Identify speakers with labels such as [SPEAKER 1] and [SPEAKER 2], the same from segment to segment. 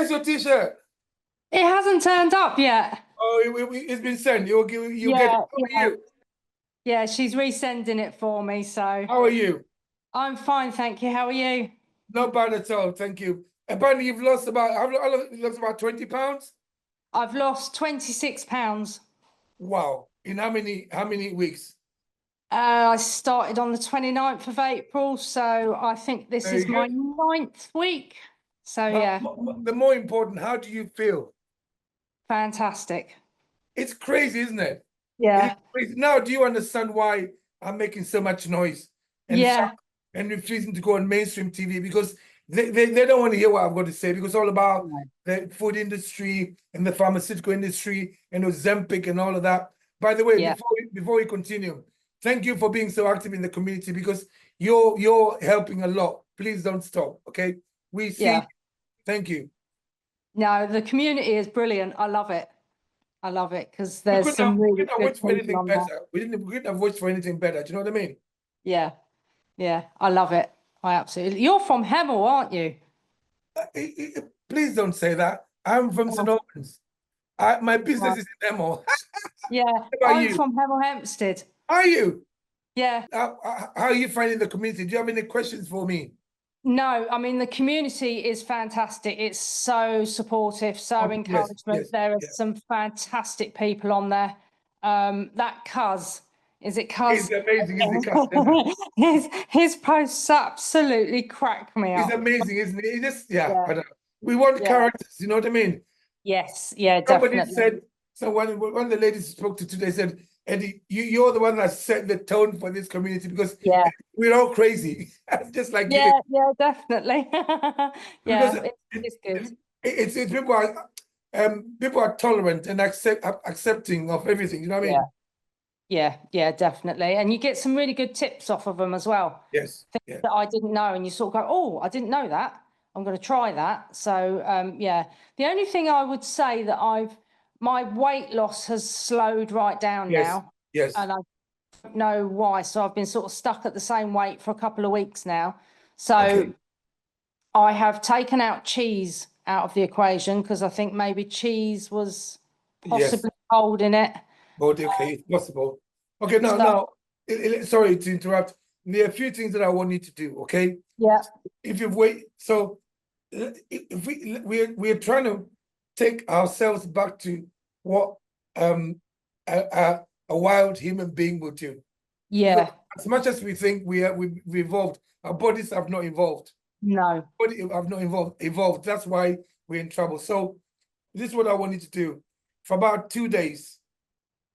[SPEAKER 1] Where's your T-shirt?
[SPEAKER 2] It hasn't turned up yet.
[SPEAKER 1] Oh, it's been sent. You'll get it.
[SPEAKER 2] Yeah,
[SPEAKER 1] How are you?
[SPEAKER 2] yeah, she's resending it for me. So
[SPEAKER 1] How are you?
[SPEAKER 2] I'm fine, thank you. How are you?
[SPEAKER 1] Not bad at all. Thank you. Apparently, you've lost about. I've lost about 20 pounds.
[SPEAKER 2] I've lost 26 pounds.
[SPEAKER 1] Wow. In how many weeks?
[SPEAKER 2] I started on the 29th of April, so I think this
[SPEAKER 1] Very
[SPEAKER 2] is my
[SPEAKER 1] good.
[SPEAKER 2] 9th week. So
[SPEAKER 1] But
[SPEAKER 2] yeah,
[SPEAKER 1] the more important, how do you feel?
[SPEAKER 2] fantastic.
[SPEAKER 1] It's crazy, isn't it? It is
[SPEAKER 2] Yeah,
[SPEAKER 1] crazy. Now, do you understand why I'm making so much noise and
[SPEAKER 2] yeah,
[SPEAKER 1] and refusing to go on mainstream TV? Because they don't want to hear what I've got to say, because it's all about the food industry and the pharmaceutical industry and Ozempic and all of that. By the way,
[SPEAKER 2] yeah.
[SPEAKER 1] before we continue, thank you for being so active in the community, because you're helping a lot. Please don't stop, okay? We see.
[SPEAKER 2] Yeah.
[SPEAKER 1] Thank you.
[SPEAKER 2] No, the community is brilliant. I love it. I love it because there's some
[SPEAKER 1] We
[SPEAKER 2] really
[SPEAKER 1] couldn't have
[SPEAKER 2] good
[SPEAKER 1] wished for
[SPEAKER 2] people
[SPEAKER 1] anything
[SPEAKER 2] on there.
[SPEAKER 1] better. We couldn't have wished for anything better. Do you know what I mean?
[SPEAKER 2] Yeah, yeah, I love it. I absolutely. You're from Hemel, aren't you?
[SPEAKER 1] Please don't say that. I'm from St.
[SPEAKER 2] Oh,
[SPEAKER 1] Albans. My business is in Emo.
[SPEAKER 2] yeah,
[SPEAKER 1] How about
[SPEAKER 2] I'm
[SPEAKER 1] you?
[SPEAKER 2] from Hemel Hempstead.
[SPEAKER 1] Are you?
[SPEAKER 2] Yeah.
[SPEAKER 1] How are you finding the community? Do you have any questions for me?
[SPEAKER 2] No, I mean the community is fantastic. It's so supportive, so
[SPEAKER 1] Okay, yes,
[SPEAKER 2] encouragement.
[SPEAKER 1] yes,
[SPEAKER 2] There are
[SPEAKER 1] yeah.
[SPEAKER 2] some fantastic people on there. That Cuz, is it
[SPEAKER 1] It's
[SPEAKER 2] Cuz?
[SPEAKER 1] amazing, isn't it, Captain?
[SPEAKER 2] His posts absolutely crack me
[SPEAKER 1] It's
[SPEAKER 2] up.
[SPEAKER 1] amazing, isn't it? It just, yeah,
[SPEAKER 2] Yeah,
[SPEAKER 1] I don't know. We want
[SPEAKER 2] yeah.
[SPEAKER 1] characters, you know what I mean?
[SPEAKER 2] Yes, yeah,
[SPEAKER 1] Somebody
[SPEAKER 2] definitely.
[SPEAKER 1] said, so one of the ladies spoke to today said, Eddie, you're the one that set the tone for this community, because
[SPEAKER 2] Yeah.
[SPEAKER 1] we're all crazy, just like you.
[SPEAKER 2] Yeah, yeah, definitely.
[SPEAKER 1] Because
[SPEAKER 2] Yeah, it's good.
[SPEAKER 1] it's people are tolerant and accepting of everything. You know what I
[SPEAKER 2] Yeah,
[SPEAKER 1] mean?
[SPEAKER 2] yeah, yeah, definitely. And you get some really good tips off of them as well.
[SPEAKER 1] Yes.
[SPEAKER 2] Things
[SPEAKER 1] Yeah.
[SPEAKER 2] that I didn't know, and you sort of go, "Oh, I didn't know that. I'm going to try that." So, yeah. The only thing I would say that my weight loss has slowed right down
[SPEAKER 1] Yes.
[SPEAKER 2] now,
[SPEAKER 1] Yes.
[SPEAKER 2] and I don't know why. So I've been sort of stuck at the same weight for a couple of weeks now. So
[SPEAKER 1] Okay.
[SPEAKER 2] I have taken out cheese out of the equation because I think maybe cheese was
[SPEAKER 1] Yes.
[SPEAKER 2] possibly holding it.
[SPEAKER 1] But okay, it's possible. Okay. Now,
[SPEAKER 2] So
[SPEAKER 1] sorry to interrupt. There are a few things that I want you to do. Okay.
[SPEAKER 2] yeah,
[SPEAKER 1] If you wait, so if we're trying to take ourselves back to what a wild human being would do. Because
[SPEAKER 2] yeah,
[SPEAKER 1] as much as we think we've evolved, our bodies have not evolved.
[SPEAKER 2] no,
[SPEAKER 1] Body have not evolved. That's why we're in trouble. So this is what I want you to do. For about 2 days,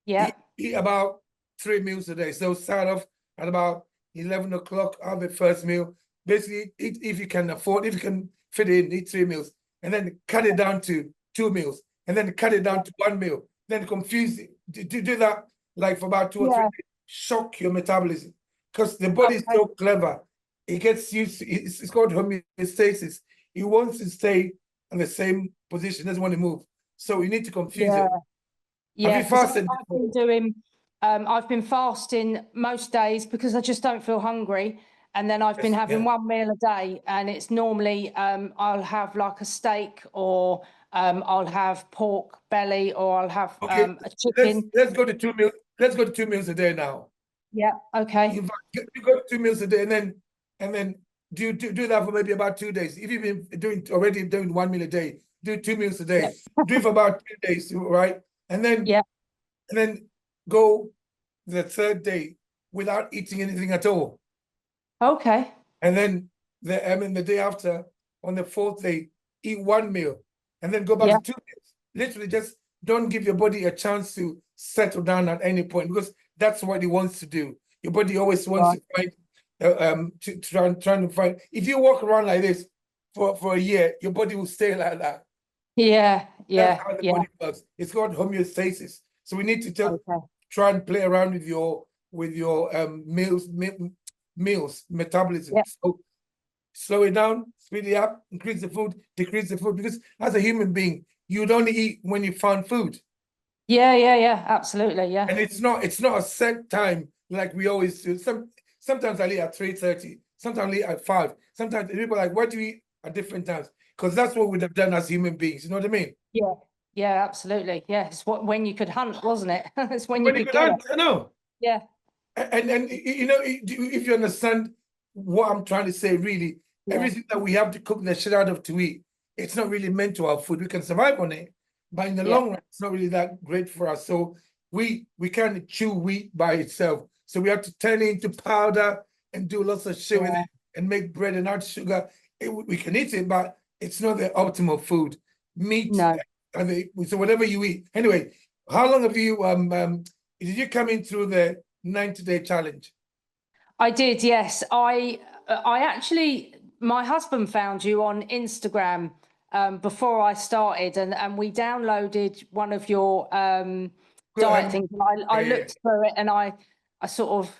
[SPEAKER 2] yeah,
[SPEAKER 1] eat about 3 meals a day. So start off at about 11 o'clock, have the first meal. Basically, eat if you can afford, if you can fit it in, eat 3 meals, and then cut it down to 2 meals, and then cut it down to 1 meal. Then confuse it. Do that like for about 2 or 3
[SPEAKER 2] yeah.
[SPEAKER 1] days. Shock your metabolism, because the body is
[SPEAKER 2] Okay.
[SPEAKER 1] so clever. It gets used to it's called homeostasis. It wants to stay in the same position, doesn't want to move. So you need to confuse
[SPEAKER 2] Yeah,
[SPEAKER 1] it. Have
[SPEAKER 2] yeah,
[SPEAKER 1] you
[SPEAKER 2] because
[SPEAKER 1] fasted
[SPEAKER 2] I've been
[SPEAKER 1] before?
[SPEAKER 2] doing, I've been fasting most days because I just don't feel hungry. And then I've been
[SPEAKER 1] Yes,
[SPEAKER 2] having
[SPEAKER 1] yeah.
[SPEAKER 2] one meal a day, and it's normally I'll have like a steak, or I'll have pork belly, or I'll have
[SPEAKER 1] Okay,
[SPEAKER 2] a chicken.
[SPEAKER 1] let's go to 2 meals. Let's go to 2 meals a day now.
[SPEAKER 2] Yeah, okay.
[SPEAKER 1] In fact, you go to 2 meals a day, and then do that for maybe about 2 days. If you've been doing 1 meal a day, do 2 meals a
[SPEAKER 2] Yeah,
[SPEAKER 1] day. Do it for about 2 days, right? And then
[SPEAKER 2] yeah,
[SPEAKER 1] go the third day without eating anything at all.
[SPEAKER 2] okay.
[SPEAKER 1] And then the day after, on the fourth day, eat 1 meal, and then go back
[SPEAKER 2] Yeah,
[SPEAKER 1] to 2 meals. Literally, just don't give your body a chance to settle down at any point, because that's what it wants to do. Your body always wants
[SPEAKER 2] right.
[SPEAKER 1] to find, trying to find. If you walk around like this for a year, your body will stay like that.
[SPEAKER 2] Yeah,
[SPEAKER 1] That's
[SPEAKER 2] yeah,
[SPEAKER 1] how the
[SPEAKER 2] yeah.
[SPEAKER 1] body works. It's called homeostasis. So we need to just
[SPEAKER 2] Okay.
[SPEAKER 1] try and play around with your meals metabolism.
[SPEAKER 2] Yeah,
[SPEAKER 1] So slow it down, speed it up, increase the food, decrease the food. Because as a human being, you'd only eat when you found food.
[SPEAKER 2] yeah, yeah, yeah. Absolutely. Yeah,
[SPEAKER 1] And it's not a set time like we always do. Sometimes I eat at 3:30, sometimes I eat at 5. Sometimes people are like, what do you eat at different times? because that's what we'd have done as human beings. You know what I mean?
[SPEAKER 2] Yeah. Yeah, absolutely. Yeah, it's when you could hunt, wasn't it? It's when you
[SPEAKER 1] When you
[SPEAKER 2] could
[SPEAKER 1] could
[SPEAKER 2] get
[SPEAKER 1] hunt,
[SPEAKER 2] it.
[SPEAKER 1] I know.
[SPEAKER 2] Yeah.
[SPEAKER 1] And you know, if you understand what I'm trying to say, really,
[SPEAKER 2] Yeah.
[SPEAKER 1] everything that we have to cook the shit out of to eat, it's not really meant to our food. We can survive on it, but in the
[SPEAKER 2] Yeah.
[SPEAKER 1] long run, it's not really that great for us. So we can't chew wheat by itself. So we have to turn it into powder and do lots of shit with
[SPEAKER 2] Yeah.
[SPEAKER 1] it and make bread and add sugar. We can eat it, but it's not the optimal food. Meat,
[SPEAKER 2] No.
[SPEAKER 1] so whatever you eat. Anyway, how long have you did you come in through the 90-day challenge?
[SPEAKER 2] I did, yes. I actually, my husband found you on Instagram before I started, and we downloaded one of your diet things. And I
[SPEAKER 1] yeah.
[SPEAKER 2] looked through it, and I sort of,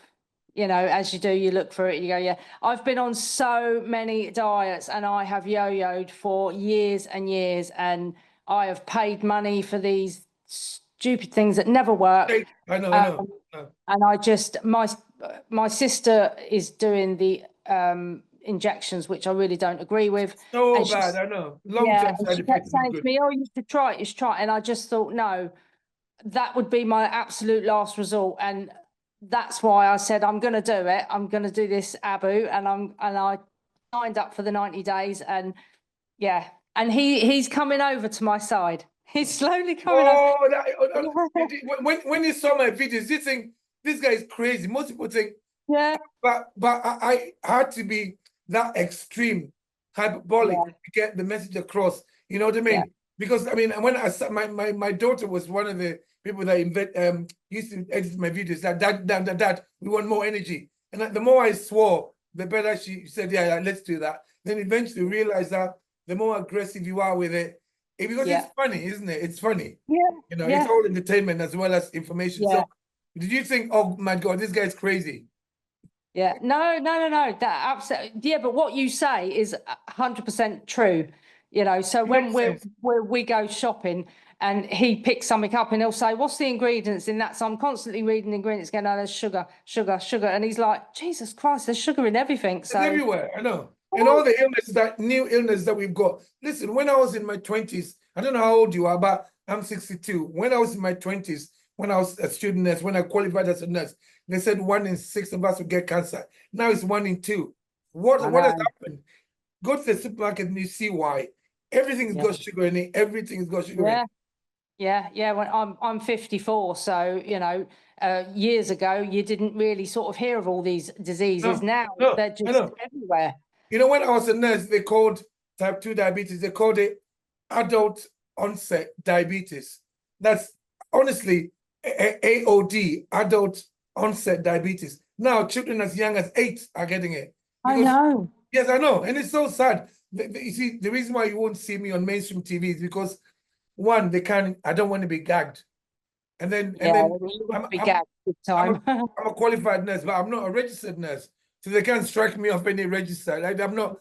[SPEAKER 2] you know, as you do, you look through it, you go, yeah. I've been on so many diets, and I have yo-yoed for years and years, and I have paid money for these stupid things that never work.
[SPEAKER 1] I know.
[SPEAKER 2] And I just my sister is doing the injections, which I really don't agree with.
[SPEAKER 1] So
[SPEAKER 2] And
[SPEAKER 1] bad,
[SPEAKER 2] she's,
[SPEAKER 1] I know.
[SPEAKER 2] yeah,
[SPEAKER 1] Long-term
[SPEAKER 2] and
[SPEAKER 1] side
[SPEAKER 2] she kept
[SPEAKER 1] effects is not
[SPEAKER 2] saying to
[SPEAKER 1] good.
[SPEAKER 2] me, "Oh, you should try it, you should try it." And I just thought, no, that would be my absolute last resort. And that's why I said I'm going to do it. I'm going to do this Abbew, and I signed up for the 90 days. And yeah, and he's coming over to my side. He's slowly coming over.
[SPEAKER 1] When you saw my videos, you think this guy is crazy. Most people think,
[SPEAKER 2] Yeah,
[SPEAKER 1] but I had to be that extreme, hyperbolic
[SPEAKER 2] yeah,
[SPEAKER 1] to get the message across. You know what I mean?
[SPEAKER 2] yeah,
[SPEAKER 1] Because I mean, when I saw my daughter was one of the people that used to edit my videos. That dad, we want more energy. And the more I swore, the better she said, yeah, let's do that. Then eventually realized that the more aggressive you are with it, because
[SPEAKER 2] yeah,
[SPEAKER 1] it's funny, isn't it? It's funny.
[SPEAKER 2] yeah,
[SPEAKER 1] You know, it's
[SPEAKER 2] yeah.
[SPEAKER 1] all entertainment as well as information.
[SPEAKER 2] Yeah.
[SPEAKER 1] So did you think, oh my God, this guy's crazy?
[SPEAKER 2] Yeah, no. That absolutely, yeah. But what you say is 100% true. You know, so
[SPEAKER 1] It
[SPEAKER 2] when
[SPEAKER 1] makes sense.
[SPEAKER 2] we go shopping and he picks something up and he'll say, "What's the ingredients in that?" So I'm constantly reading the ingredients, going, "Oh, there's sugar, sugar, sugar," and he's like, "Jesus Christ, there's sugar in everything."
[SPEAKER 1] It's
[SPEAKER 2] So
[SPEAKER 1] everywhere, I know. And all the new illness that we've got. Listen, when I was in my 20s, I don't know how old you are, but I'm 62. When I was in my 20s, when I was a student nurse, when I qualified as a nurse, they said 1 in 6 of us would get cancer. Now it's 1 in 2. What has happened? Go to the supermarket and you see why. Everything's got sugar in it. Everything's got sugar in it.
[SPEAKER 2] Yeah. When I'm 54, so you know, years ago you didn't really sort of hear of all these diseases. Now they're
[SPEAKER 1] I
[SPEAKER 2] just
[SPEAKER 1] know.
[SPEAKER 2] everywhere.
[SPEAKER 1] You know, when I was a nurse, they called type 2 diabetes, they called it adult onset diabetes. That's honestly AOD, adult onset diabetes. Now, children as young as 8 are getting it.
[SPEAKER 2] I know.
[SPEAKER 1] Yes, I know. And it's so sad. You see, the reason why you won't see me on mainstream TV is because, one, I don't want to be gagged. And then
[SPEAKER 2] You would be gagged big time.
[SPEAKER 1] I'm a qualified nurse, but I'm not a registered nurse. So they can't strike me off any register. Like I'm not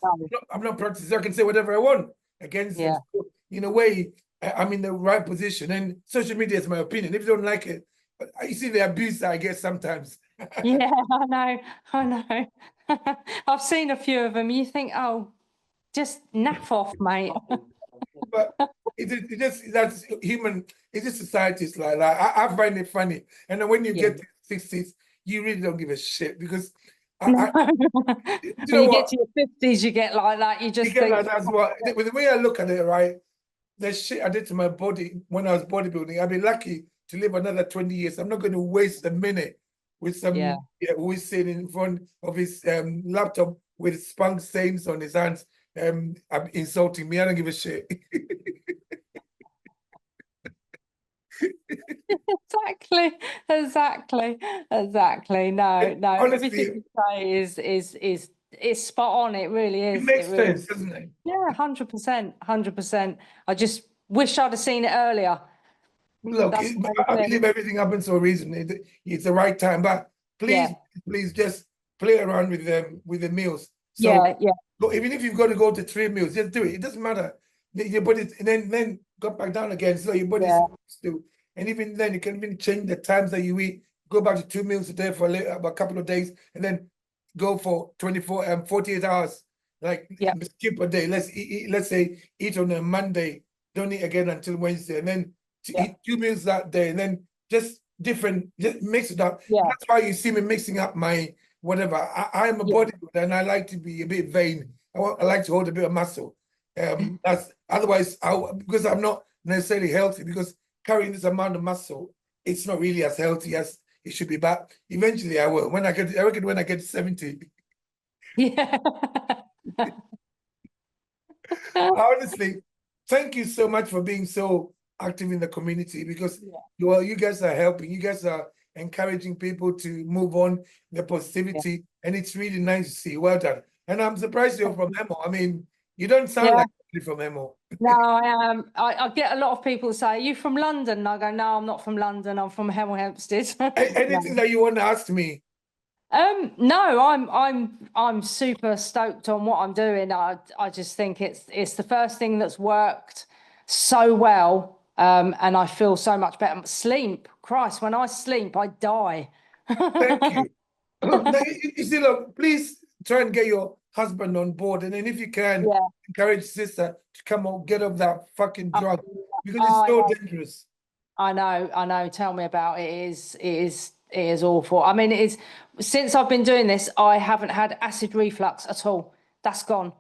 [SPEAKER 1] practicing. I can say whatever I want against them. So in a way, I'm in the right position. And social media is my opinion. If you don't like it, but you see the abuse that I get sometimes.
[SPEAKER 2] Yeah, I know. I've seen a few of them. You think, oh, just naff off, mate.
[SPEAKER 1] But it just that's human. It's just society's like that. I find it funny. And then when you get to the 60s, you really don't give a shit because you know
[SPEAKER 2] When you get to your 50s, you get like that. You just think,
[SPEAKER 1] like that's what with the way I look at it, right? The shit I did to my body when I was bodybuilding, I'd be lucky to live another 20 years. I'm not going to waste a minute with some who is sitting in front of his laptop with spunk stains on his hands, insulting me. I don't give a shit.
[SPEAKER 2] exactly. No.
[SPEAKER 1] Honestly,
[SPEAKER 2] everything you say is spot on. It really is.
[SPEAKER 1] It makes
[SPEAKER 2] really
[SPEAKER 1] sense, doesn't it?
[SPEAKER 2] Yeah, 100%. I just wish I'd have seen it earlier.
[SPEAKER 1] Look, I believe everything happens for a reason. It's the right time, but please just play around with the meals. So look, even if you've got to go to 3 meals, just do it. It doesn't matter. Your body, and then go back down again. So your body's still, and even then you can even change the times that you eat. Go back to 2 meals a day for a couple of days, and then go for 48 hours. like
[SPEAKER 2] Yeah.
[SPEAKER 1] skip a day. Let's say eat on a Monday, don't eat again until Wednesday, and then to
[SPEAKER 2] Yeah.
[SPEAKER 1] eat 2 meals that day, and then just different, just mix it up.
[SPEAKER 2] Yeah.
[SPEAKER 1] That's why you see me mixing up my whatever. I'm a
[SPEAKER 2] Yeah.
[SPEAKER 1] bodybuilder and I like to be a bit vain. I like to hold a bit of muscle. That's otherwise because I'm not necessarily healthy, because carrying this amount of muscle, it's not really as healthy as it should be. But eventually I will. I reckon when I get 70.
[SPEAKER 2] Yeah.
[SPEAKER 1] Honestly, thank you so much for being so active in the community, because well, you guys are helping. You guys are encouraging people to move on, the positivity, and it's really nice to see. Well done. And I'm surprised you're from Hemel. I mean, you don't sound like you're from Hemel.
[SPEAKER 2] No, I am. I get a lot of people say, "Are you from London?" And I go, "No, I'm not from London. I'm from Hemel Hempstead."
[SPEAKER 1] Anything that you want to ask me?
[SPEAKER 2] No, I'm super stoked on what I'm doing. I just think it's the first thing that's worked so well. And I feel so much better. Sleep, Christ, when I sleep, I die.
[SPEAKER 1] Thank you. Now, you see, look, please try and get your husband on board, and then if you can, encourage sister to come on, get off that fucking drug, because it's so dangerous.
[SPEAKER 2] I know. Tell me about it. It is awful. I mean, it is, since I've been doing this, I haven't had acid reflux at all. That's gone.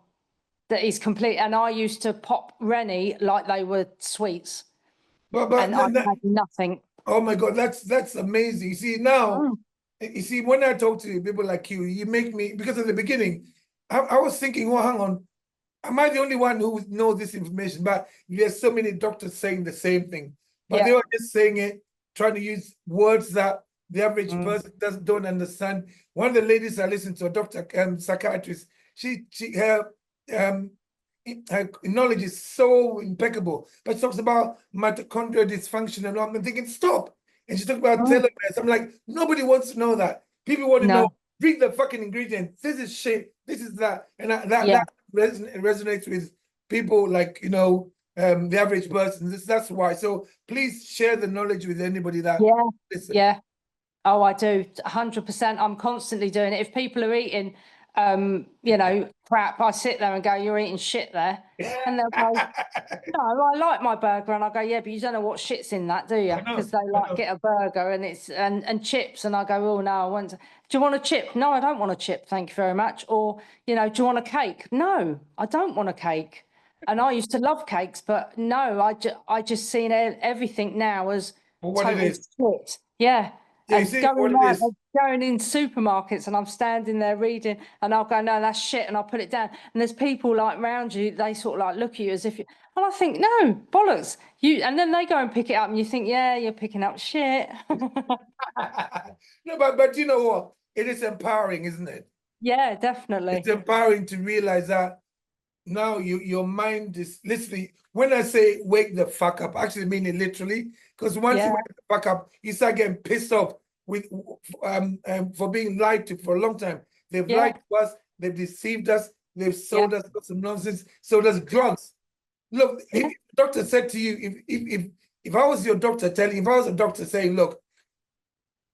[SPEAKER 2] That is complete. And I used to pop Rennie like they were sweets.
[SPEAKER 1] But
[SPEAKER 2] and I had nothing.
[SPEAKER 1] Oh my God, that's amazing. You see, now, you see, when I talk to people like you make me, because at the beginning, I was thinking, well, hang on, am I the only one who knows this information? But there's so many doctors saying the same thing. But they were just saying it, trying to use words that the average person don't understand. One of the ladies I listened to, a doctor, psychiatrist, her knowledge is so impeccable, but she talks about mitochondrial dysfunction, and I'm thinking, stop. And she talked about telomeres. I'm like, nobody wants to know that. People want to know, read the fucking ingredients. This is shit. This is that. And that resonates with people like, the average person. That's why. So please share the knowledge with anybody that listens.
[SPEAKER 2] Yeah. Oh, I do. 100%. I'm constantly doing it. If people are eating, crap, I sit there and go, "You're eating shit there." And they'll go, "No, I like my burger." And I go, "Yeah, but you don't know what shit's in that, do you?" Because they get a burger and it's and chips. And I go, "Oh, no, I want to. Do you want a chip?" "No, I don't want a chip. Thank you very much." Or, "Do you want a cake?" "No, I don't want a cake." And I used to love cakes, but no, I just seen everything now as total shit. Yeah.
[SPEAKER 1] Yeah,
[SPEAKER 2] Going in supermarkets and I'm standing there reading and I'll go, "No, that's shit," and I'll put it down. And there's people like around you, they sort of like look at you as if and I think, no, bollocks. And then they go and pick it up and you think, yeah, you're picking up shit.
[SPEAKER 1] No, but you know what? It is empowering, isn't it?
[SPEAKER 2] Yeah, definitely.
[SPEAKER 1] It's empowering to realize that now your mind is literally, when I say wake the fuck up, I actually mean it literally, because once you wake the fuck up, you start getting pissed off with for being lied to for a long time. They've lied to us, they've deceived us, they've sold us some nonsense, sold us drugs. Look, if the doctor said to you, if I was your doctor if I was a doctor saying, "Look,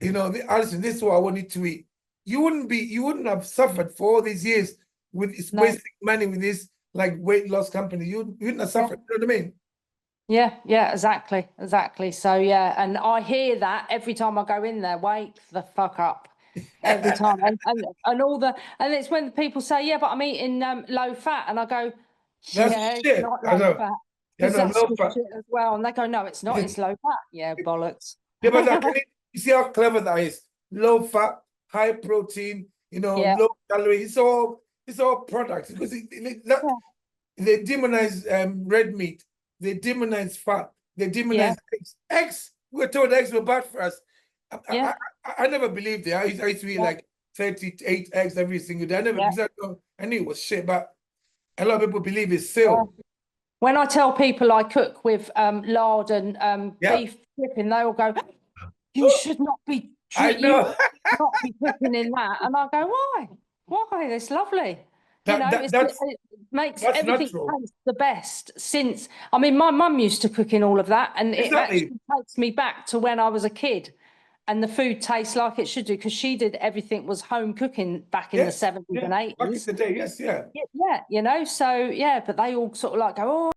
[SPEAKER 1] Alison, this is what I want you to eat," you wouldn't have suffered for all these years with wasting money with this like weight loss company. You wouldn't have suffered. You know what I mean?
[SPEAKER 2] Yeah, exactly. So yeah, and I hear that every time I go in there. Wake the fuck up. Every time, and it's when people say, "Yeah, but I'm eating low fat," and I go,
[SPEAKER 1] That's shit.
[SPEAKER 2] It's not low fat. Because that's
[SPEAKER 1] low fat.
[SPEAKER 2] shit as well. And they go, "No, it's not. It's low fat." Yeah, bollocks.
[SPEAKER 1] Yeah, but you see how clever that is. Low fat, high protein. Low calorie. It's all products, because they demonize red meat. They demonize fat. They demonize eggs. Eggs. We're told eggs were bad for us. I never believed it. I used to eat like 38 eggs every single day. Because I knew it was shit, but a lot of people believe it's still.
[SPEAKER 2] When I tell people I cook with lard and beef dripping, they all go, "You should not be not be cooking in that." And I go, "Why? Why? It's lovely." It makes everything taste the best since. I mean, my mum used to cook in all of that, and it actually takes me back to when I was a kid. and the food tastes like it should do, because she did everything was home cooking back in the
[SPEAKER 1] Yes,
[SPEAKER 2] 70s and
[SPEAKER 1] Back in
[SPEAKER 2] 80s.
[SPEAKER 1] the day, yes, yeah.
[SPEAKER 2] Yeah, you know, so yeah, but they all sort of like go, oh,